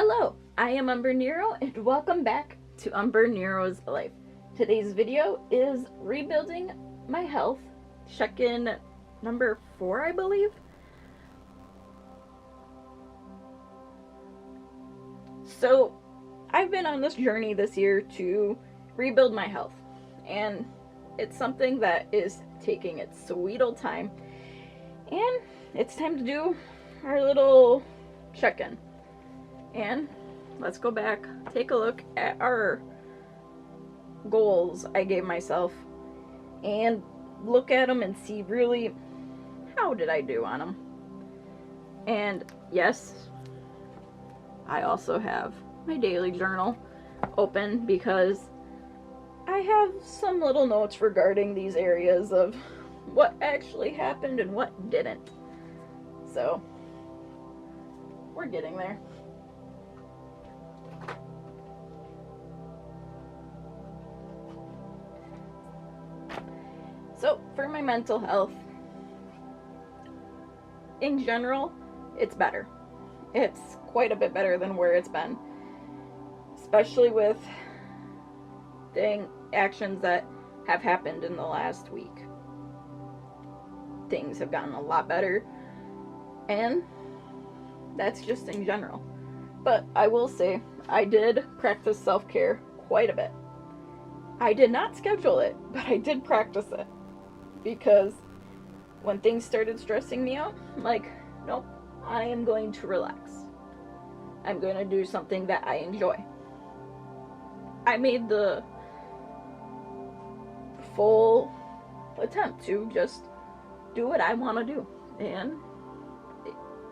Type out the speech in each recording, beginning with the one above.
Hello, I am Umbrenero and welcome back to Umbrenero's Life. Today's video is rebuilding my health, check-in number 4, I believe. So, I've been on this journey this year to rebuild my health, and it's something that is taking its sweet old time, and it's time to do our little check-in. And let's go back, take a look at our goals I gave myself, and look at them and see really how did I do on them. And yes, I also have my daily journal open because I have some little notes regarding these areas of what actually happened and what didn't. So, we're getting there. So, for my mental health, in general, it's better. It's quite a bit better than where it's been. Especially with actions that have happened in the last week. Things have gotten a lot better. And that's just in general. But I will say, I did practice self-care quite a bit. I did not schedule it, but I did practice it. Because when things started stressing me out, I'm like, nope, I am going to relax. I'm going to do something that I enjoy. I made the full attempt to just do what I want to do. And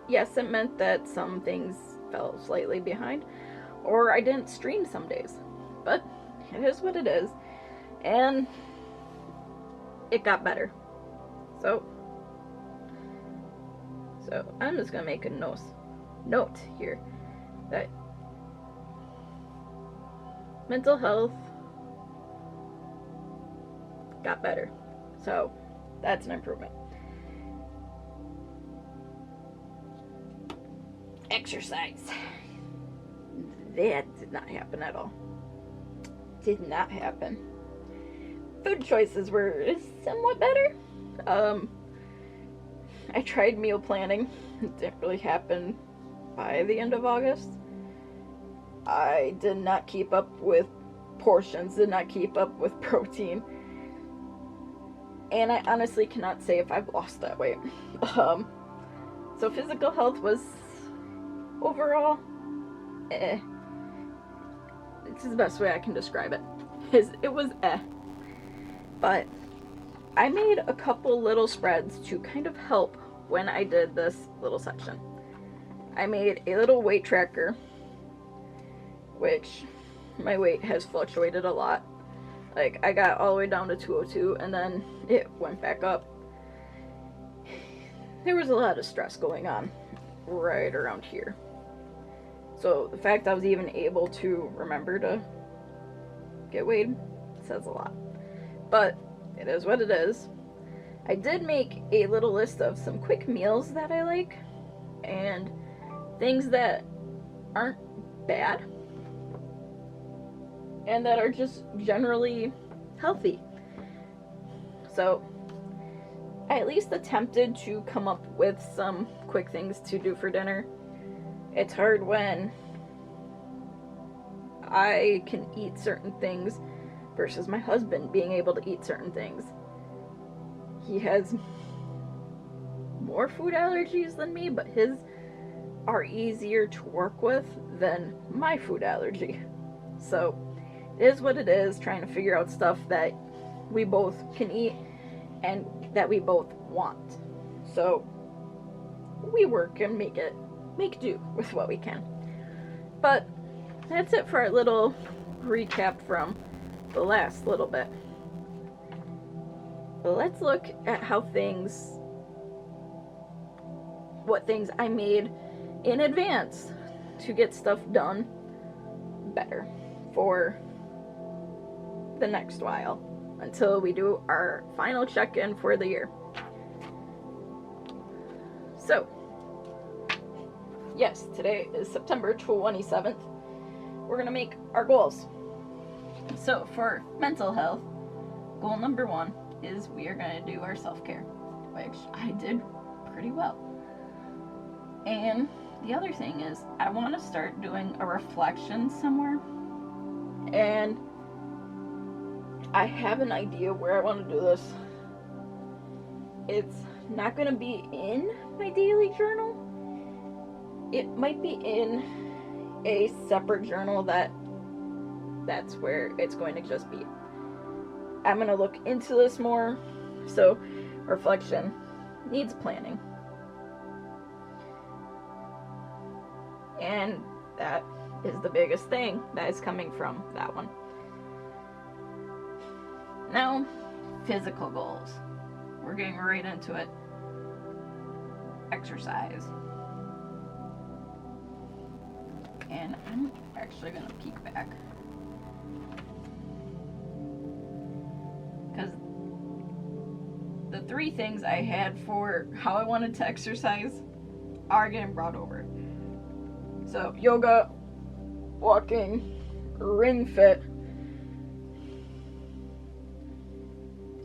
yes, it meant that some things fell slightly behind, or I didn't stream some days. But it is what it is. And it got better. So I'm just gonna make a note here that mental health got better. So that's an improvement. Exercise. That did not happen at all. Did not happen. Food choices were somewhat better. I tried meal planning. It didn't really happen by the end of August. I did not keep up with portions, did not keep up with protein. And I honestly cannot say if I've lost that weight. So physical health was overall, It's the best way I can describe it. It was But I made a couple little spreads to kind of help when I did this little section. I made a little weight tracker, which my weight has fluctuated a lot. Like, I got all the way down to 202 and then it went back up. There was a lot of stress going on right around here. So the fact I was even able to remember to get weighed says a lot. But it is what it is. I did make a little list of some quick meals that I like and things that aren't bad and that are just generally healthy. So I at least attempted to come up with some quick things to do for dinner. It's hard when I can eat certain things versus my husband being able to eat certain things. He has more food allergies than me, but his are easier to work with than my food allergy. So it is what it is, trying to figure out stuff that we both can eat and that we both want. So we work and make do with what we can. But that's it for our little recap from the last little bit. Let's look at what things I made in advance to get stuff done better for the next while until we do our final check-in for the year. So yes, today is September 27th. We're going to make our goals. So for mental health, goal number 1 is we are going to do our self-care, which I did pretty well. And the other thing is I want to start doing a reflection somewhere. And I have an idea where I want to do this. It's not going to be in my daily journal. It might be in a separate journal that's where it's going to just be. I'm going to look into this more. So, reflection needs planning. And that is the biggest thing that is coming from that one. Now, physical goals. We're getting right into it. Exercise. And I'm actually going to peek back. Because the 3 things I had for how I wanted to exercise are getting brought over. So, yoga, walking, ring fit,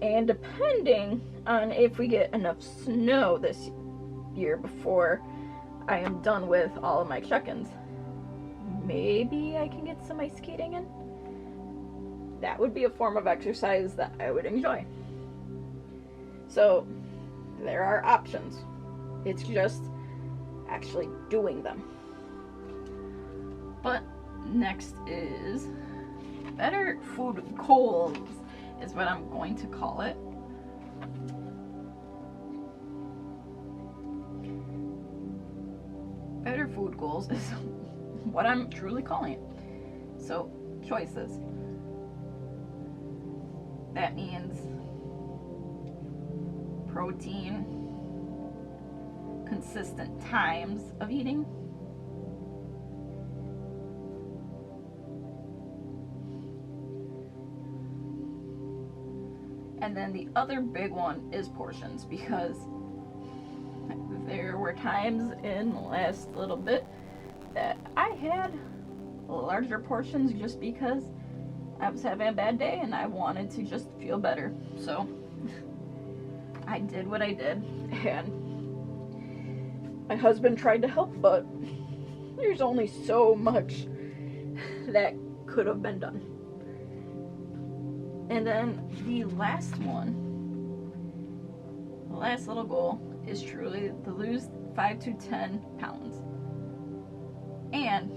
and depending on if we get enough snow this year before I am done with all of my check-ins, maybe I can get some ice skating in. That would be a form of exercise that I would enjoy. So, there are options. It's just actually doing them. But next is better food goals, is what I'm going to call it. Better food goals is what I'm truly calling it. So, choices. That means protein, consistent times of eating, and then the other big one is portions, because there were times in the last little bit that I had larger portions just because I was having a bad day and I wanted to just feel better. So I did what I did, and my husband tried to help, but there's only so much that could have been done. And then the last one, the last little goal is truly to lose 5 to 10 pounds. And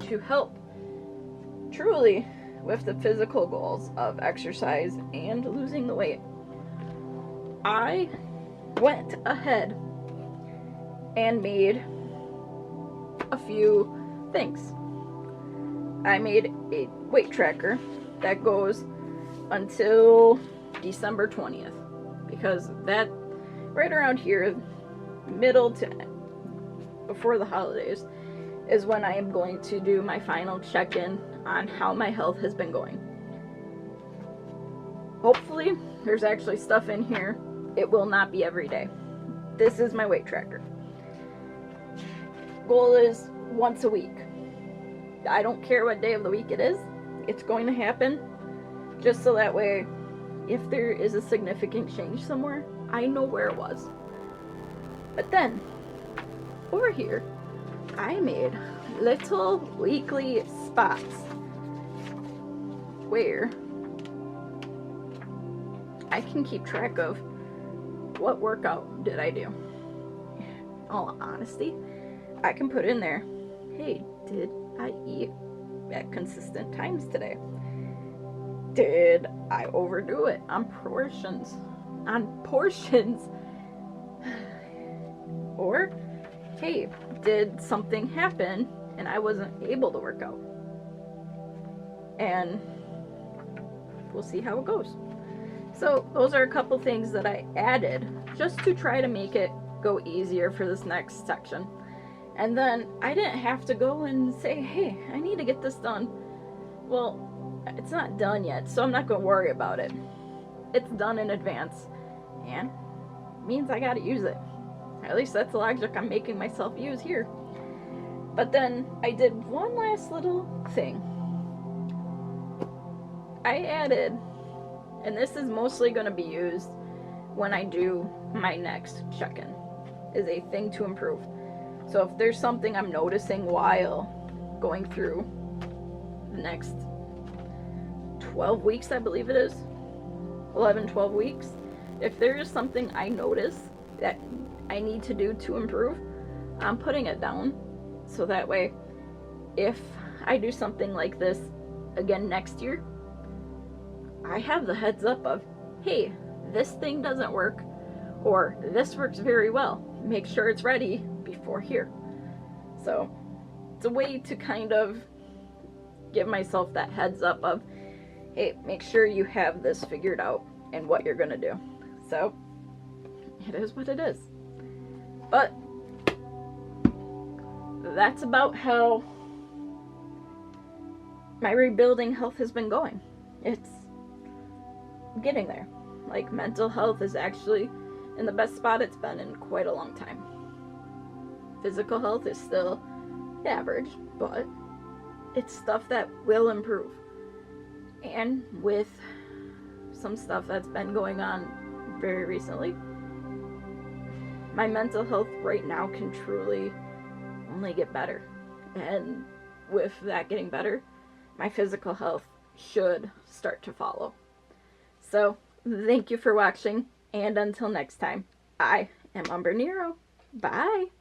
to help truly with the physical goals of exercise and losing the weight, I went ahead and made a few things. I made a weight tracker that goes until December 20th, because that right around here, middle to before the holidays, is when I am going to do my final check-in on how my health has been going. Hopefully there's actually stuff in here. It will not be every day. This is my weight tracker. Goal is once a week. I don't care what day of the week it is. It's going to happen, just so that way if there is a significant change somewhere, I know where it was. But then over here I made little weekly spots where I can keep track of what workout did I do. In all honesty, I can put in there, hey, did I eat at consistent times today? Did I overdo it on portions? Or, hey, did something happen and I wasn't able to work out? And we'll see how it goes. So those are a couple things that I added just to try to make it go easier for this next section. And then I didn't have to go and say, hey, I need to get this done. Well, it's not done yet, so I'm not going to worry about it. It's done in advance, and it means I got to use it. At least that's the logic I'm making myself use here. But then I did one last little thing. I added, and this is mostly going to be used when I do my next check-in, is a thing to improve. So if there's something I'm noticing while going through the next 12 weeks, I believe it is, 11, 12 weeks, if there is something I notice that I need to do to improve, I'm putting it down. So that way, if I do something like this again next year, I have the heads up of, hey, this thing doesn't work, or this works very well. Make sure it's ready before here. So it's a way to kind of give myself that heads up of, hey, make sure you have this figured out and what you're gonna do. So it is what it is. But that's about how my rebuilding health has been going. It's getting there. Like, mental health is actually in the best spot it's been in quite a long time. Physical health is still average, but it's stuff that will improve. And with some stuff that's been going on very recently, my mental health right now can truly only get better. And with that getting better, my physical health should start to follow. So, thank you for watching, and until next time, I am Umbrenero. Bye!